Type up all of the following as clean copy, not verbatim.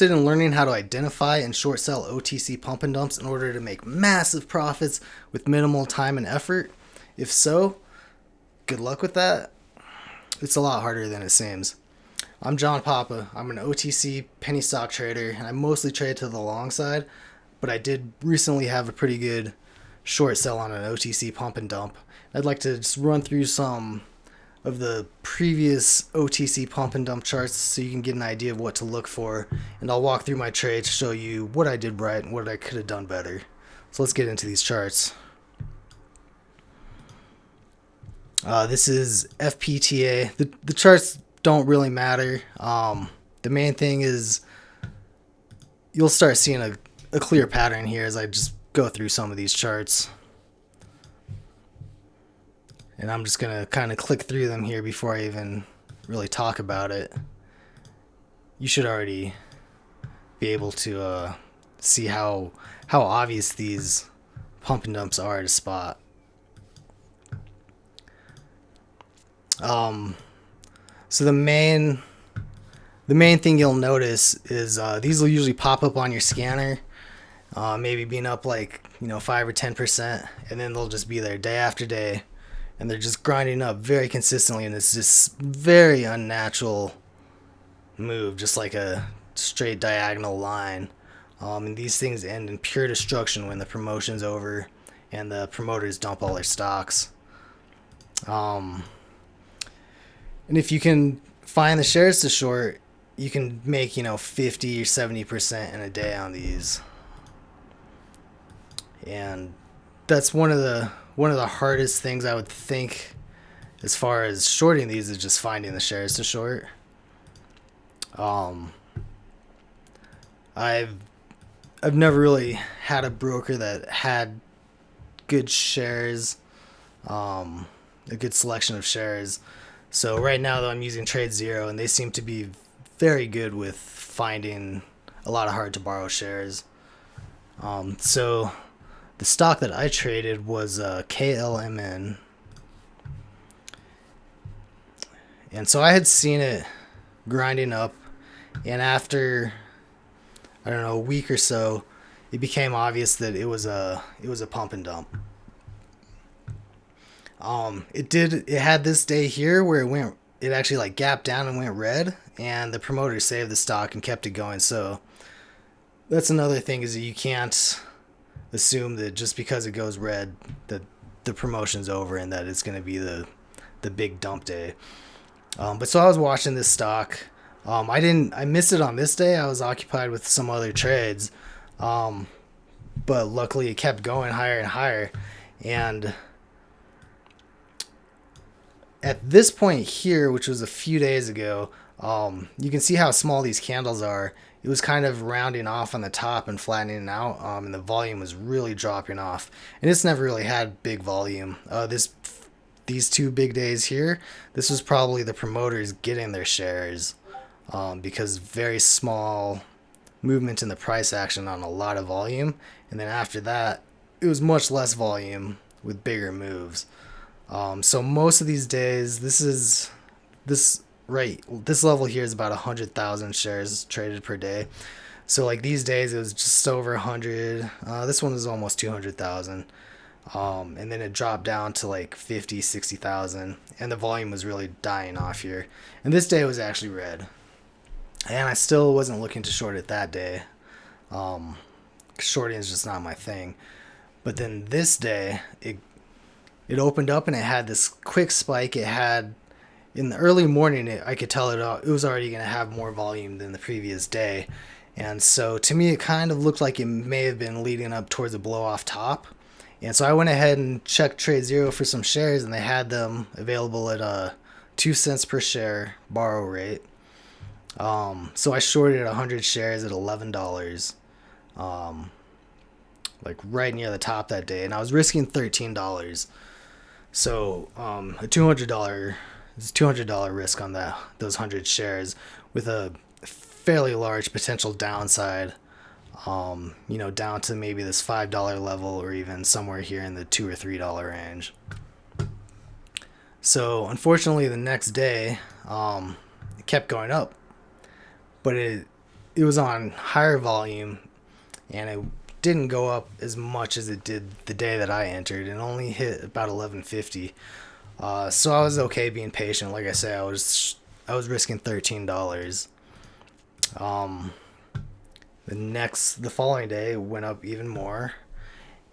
In learning how to identify and short sell OTC pump and dumps in order to make massive profits with minimal time and effort? If so, good luck with that. It's a lot harder than it seems. I'm John Papa. I'm an OTC penny stock trader, and I mostly trade to the long side, but I did recently have a pretty good short sell on an OTC pump and dump. I'd like to just run through some of the previous OTC pump and dump charts so you can get an idea of what to look for, and I'll walk through my trade to show you what I did right and what I could have done better. So let's get into these charts. This is FPTA. The charts don't really matter. The main thing is you'll start seeing a clear pattern here as I just go through some of these charts. And I'm just going to kind of click through them here before I even really talk about it. You should already be able to see how obvious these pump and dumps are to spot. So the main thing you'll notice is these will usually pop up on your scanner, maybe being up like 5 or 10%, and then they'll just be there day after day. And they're just grinding up very consistently, and it's just very unnatural move, just like a straight diagonal line. And these things end in pure destruction when the promotion's over and the promoters dump all their stocks. And if you can find the shares to short, you can make 50 or 70% in a day on these. And that's one of the hardest things I would think as far as shorting these is just finding the shares to short. I've never really had a broker that had good shares, a good selection of shares. So right now though, I'm using Trade Zero, and they seem to be very good with finding a lot of hard to borrow shares. So the stock that I traded was KLMN. And so I had seen it grinding up, and after a week or so, it became obvious that it was a pump and dump. It had this day here where it actually like gapped down and went red, and the promoter saved the stock and kept it going. So that's another thing, is that you can't assume that just because it goes red that the promotion's over and that it's going to be the big dump day. But so I was watching this stock. I missed it on this day. I was occupied with some other trades. But luckily it kept going higher and higher. And at this point here, which was a few days ago, you can see how small these candles are. It was kind of rounding off on the top and flattening out, and the volume was really dropping off. And it's never really had big volume. These 2 big days here, this was probably the promoters getting their shares, because very small movement in the price action on a lot of volume. And then after that, it was much less volume with bigger moves. So most of these days, this level here is about 100,000 shares traded per day. So like these days it was just over 100. This one was almost 200,000. And then it dropped down to like 50, 60,000, and the volume was really dying off here. And this day was actually red, and I still wasn't looking to short it that day. Shorting is just not my thing. But then this day it opened up and it had this quick spike. It had, in the early morning, I could tell it was already going to have more volume than the previous day. And so to me, it kind of looked like it may have been leading up towards a blow off top. And so I went ahead and checked Trade Zero for some shares, and they had them available at 2 cents per share borrow rate. So I shorted 100 shares at $11, like right near the top that day, and I was risking $13. So a $200 risk on those 100 shares with a fairly large potential downside, down to maybe this $5 level, or even somewhere here in the $2 or $3 range. So unfortunately, the next day, it kept going up, but it it was on higher volume, and it didn't go up as much as it did the day that I entered, and only hit about 1150. So I was okay being patient. Like I say, I was risking $13. The following day it went up even more,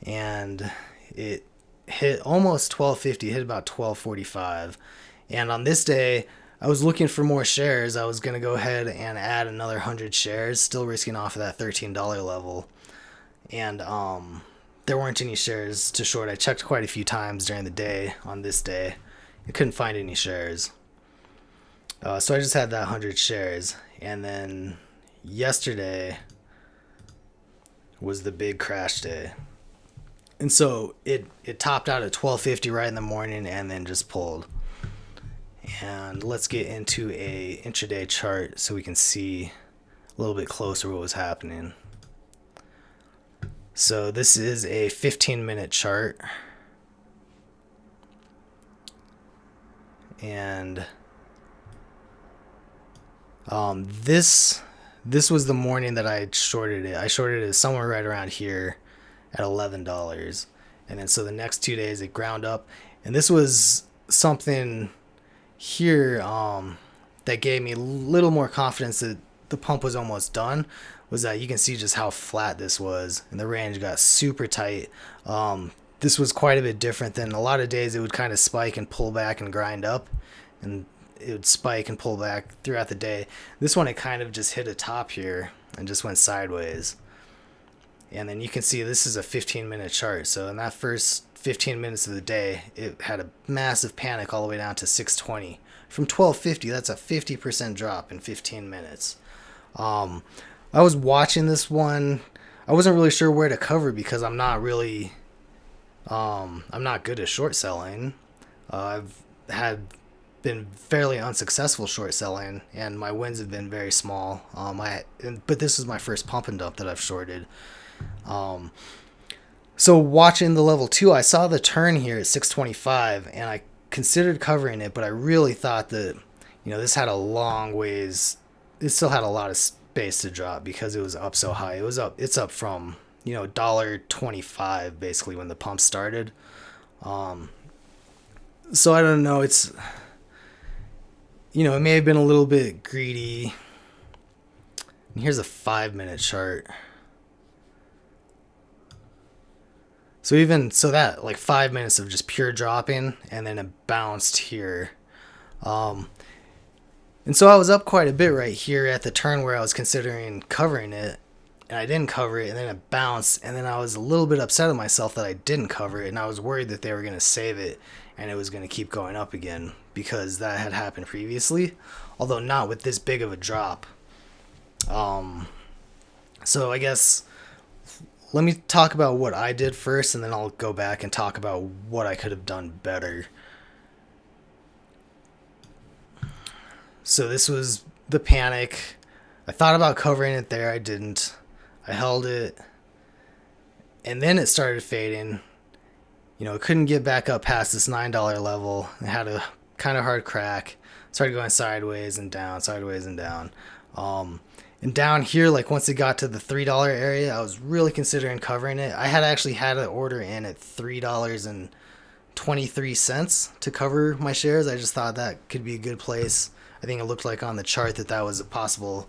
and it hit almost 1250, hit about 1245. And on this day, I was looking for more shares. I was going to go ahead and add another 100 shares, still risking off of that $13 level. And there weren't any shares to short. I checked quite a few times during the day on this day. I couldn't find any shares. So I just had that 100 shares. And then yesterday was the big crash day. And so it topped out at 1250 right in the morning and then just pulled. And let's get into a intraday chart so we can see a little bit closer what was happening. So this is a 15-minute chart. And this was the morning that I shorted it. I shorted it somewhere right around here at $11. And then so the next 2 days it ground up. And this was something here that gave me a little more confidence that the pump was almost done, was that you can see just how flat this was, and the range got super tight. This was quite a bit different than a lot of days. It would kind of spike and pull back and grind up, and it would spike and pull back throughout the day. This one, it kind of just hit a top here and just went sideways. And then you can see this is a 15-minute chart. So in that first 15 minutes of the day, it had a massive panic all the way down to 620. From 1250, that's a 50% drop in 15 minutes. I was watching this one. I wasn't really sure where to cover because I'm not good at short selling. I've been fairly unsuccessful short selling, and my wins have been very small. But this is my first pump and dump that I've shorted. So watching the level 2, I saw the turn here at 625, and I considered covering it, but I really thought that, this had a long ways. It still had a lot of space to drop because it was up so high. It's up from, $1.25 basically when the pump started. So I don't know. It may have been a little bit greedy. And here's a 5-minute chart. So that like 5 minutes of just pure dropping, and then it bounced here. And so I was up quite a bit right here at the turn where I was considering covering it, and I didn't cover it, and then it bounced, and then I was a little bit upset at myself that I didn't cover it, and I was worried that they were going to save it and it was going to keep going up again, because that had happened previously, although not with this big of a drop. So I guess let me talk about what I did first, and then I'll go back and talk about what I could have done better. So this was the panic. I thought about covering it there. I didn't. I held it. And then it started fading. It couldn't get back up past this $9 level. It had a kind of hard crack. Started going sideways and down, sideways and down. And down here, like once it got to the $3 area, I was really considering covering it. I had actually had an order in at $3.23 to cover my shares. I just thought that could be a good place. I think it looked like on the chart that was a possible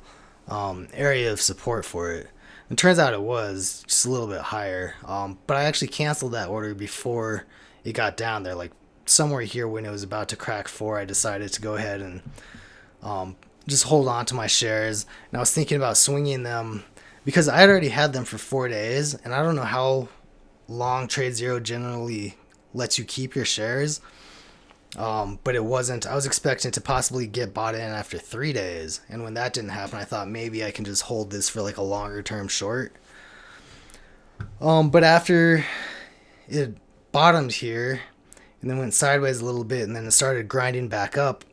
area of support for it. It turns out it was just a little bit higher. But I actually canceled that order before it got down there. Like somewhere here when it was about to crack 4, I decided to go ahead and just hold on to my shares. And I was thinking about swinging them because I had already had them for 4 days. And I don't know how long Trade Zero generally lets you keep your shares. But it wasn't. I was expecting to possibly get bought in after 3 days, and when that didn't happen, I thought maybe I can just hold this for like a longer term short. But after it bottomed here and then went sideways a little bit and then it started grinding back up,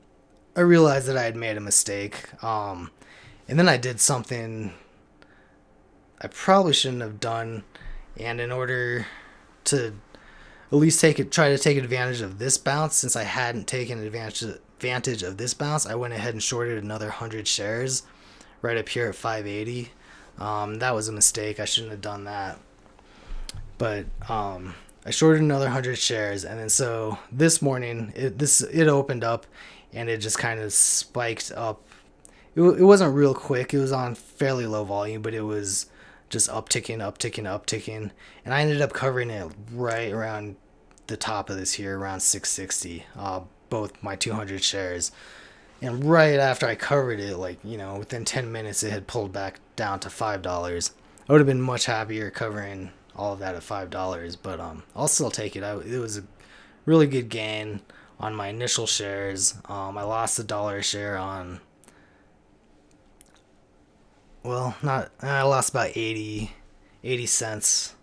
I realized that I had made a mistake. And then I did something I probably shouldn't have done, and in order to at least try to take advantage of this bounce, since I hadn't taken advantage of this bounce, I went ahead and shorted another 100 shares right up here at 580. That was a mistake. I shouldn't have done that. But I shorted another 100 shares, and then so this morning it opened up, and it just kind of spiked up. It wasn't real quick. It was on fairly low volume, but it was just upticking, and I ended up covering it right around the top of this here, around 660. Both my 200 shares. And right after I covered it, like, within 10 minutes, it had pulled back down to $5. I would have been much happier covering all of that at $5, but I'll still take it. It was a really good gain on my initial shares. I lost $1 a share on, well, I lost about 80 cents,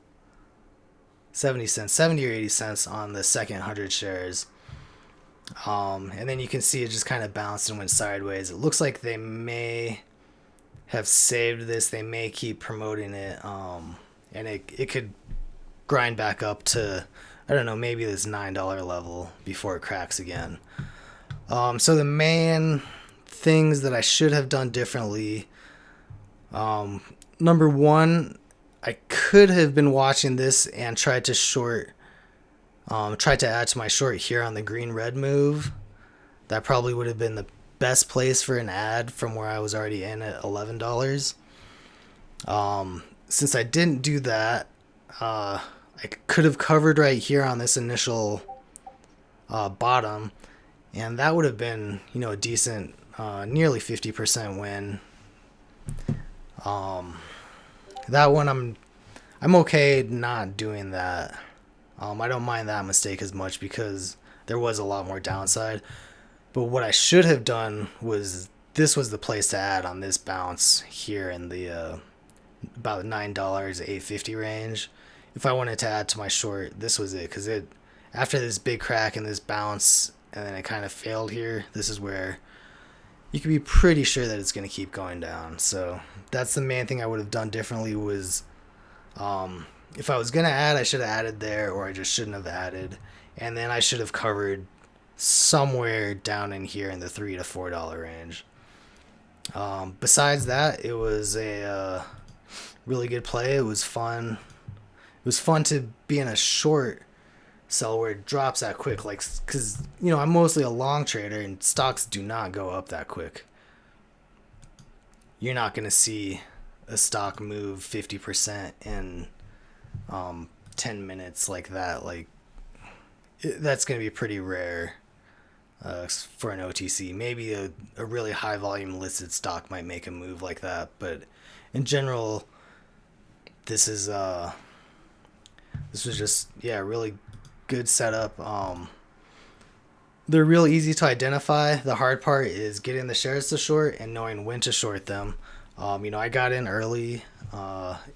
70 cents, 70 or 80 cents on the second 100 shares. And then you can see it just kind of bounced and went sideways. It looks like they may have saved this. They may keep promoting it. And it could grind back up to, I don't know, maybe this $9 level before it cracks again. So the main things that I should have done differently, number one, I could have been watching this and tried to add to my short here on the green red move. That probably would have been the best place for an ad from where I was already in at $11. Since I didn't do that, I could have covered right here on this initial bottom, and that would have been, a decent, nearly 50% win. That one I'm okay not doing that. I don't mind that mistake as much because there was a lot more downside. But what I should have done was, this was the place to add on this bounce here in the about $9 $8.50 range. If I wanted to add to my short, this was it, because after this big crack and this bounce, and then it kind of failed here, this is where you can be pretty sure that it's going to keep going down. So that's the main thing I would have done differently was, if I was going to add, I should have added there, or I just shouldn't have added. And then I should have covered somewhere down in here in the $3 to $4 range. Besides that, it was a really good play. It was fun. It was fun to be in a short sell where it drops that quick, like, because I'm mostly a long trader and stocks do not go up that quick. You're not going to see a stock move 50% in 10 minutes like that. Like, that's going to be pretty rare for an OTC. Maybe a really high volume listed stock might make a move like that, but in general, this was just a really good setup. They're real easy to identify. The hard part is getting the shares to short and knowing when to short them. I got in early.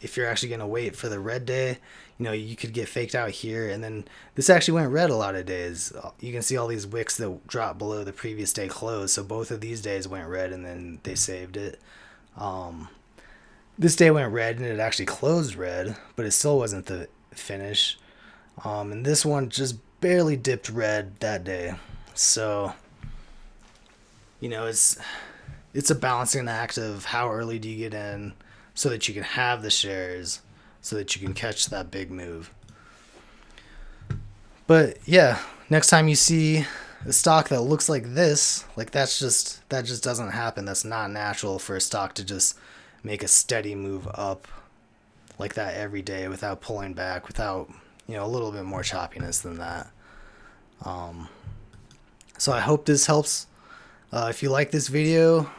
If you're actually going to wait for the red day, you could get faked out here. And then this actually went red a lot of days. You can see all these wicks that dropped below the previous day close. So both of these days went red and then they saved it. This day went red and it actually closed red, but it still wasn't the finish. And this one just barely dipped red that day. So, it's a balancing act of how early do you get in so that you can have the shares, so that you can catch that big move. But yeah, next time you see a stock that looks like this, like that just doesn't happen. That's not natural for a stock to just make a steady move up like that every day without pulling back, without a little bit more choppiness than that. So I hope this helps. If you like this video,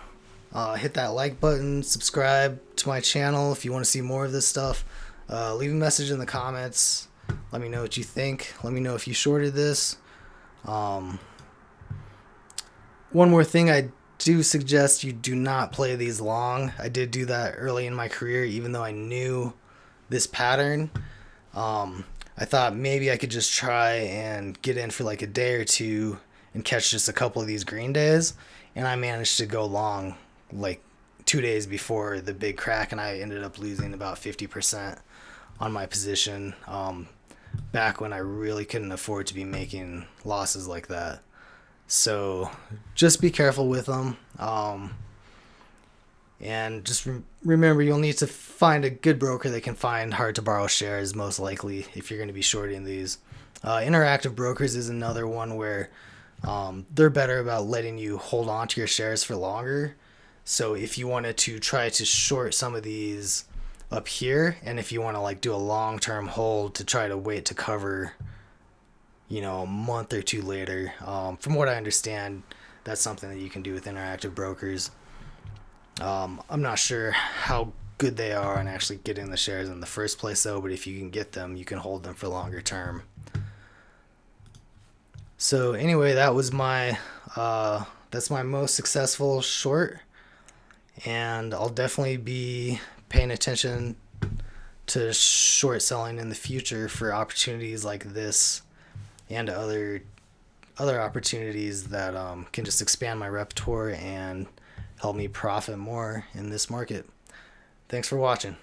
hit that like button, subscribe to my channel if you want to see more of this stuff. Leave a message in the comments. Let me know what you think. Let me know if you shorted this. One more thing, I do suggest you do not play these long. I did do that early in my career, even though I knew this pattern. I thought maybe I could just try and get in for like a day or two and catch just a couple of these green days, and I managed to go long like 2 days before the big crack, and I ended up losing about 50% on my position back when I really couldn't afford to be making losses like that. So just be careful with them. And just remember, you'll need to find a good broker that can find hard to borrow shares, most likely, if you're going to be shorting these. Interactive brokers is another one where they're better about letting you hold on to your shares for longer. So if you wanted to try to short some of these up here, and if you want to like do a long-term hold to try to wait to cover, a month or two later, from what I understand, that's something that you can do with interactive brokers. I'm not sure how good they are on actually getting the shares in the first place, though, but if you can get them, you can hold them for longer term. So anyway, that's my most successful short, and I'll definitely be paying attention to short selling in the future for opportunities like this and other opportunities that can just expand my repertoire and help me profit more in this market. Thanks for watching.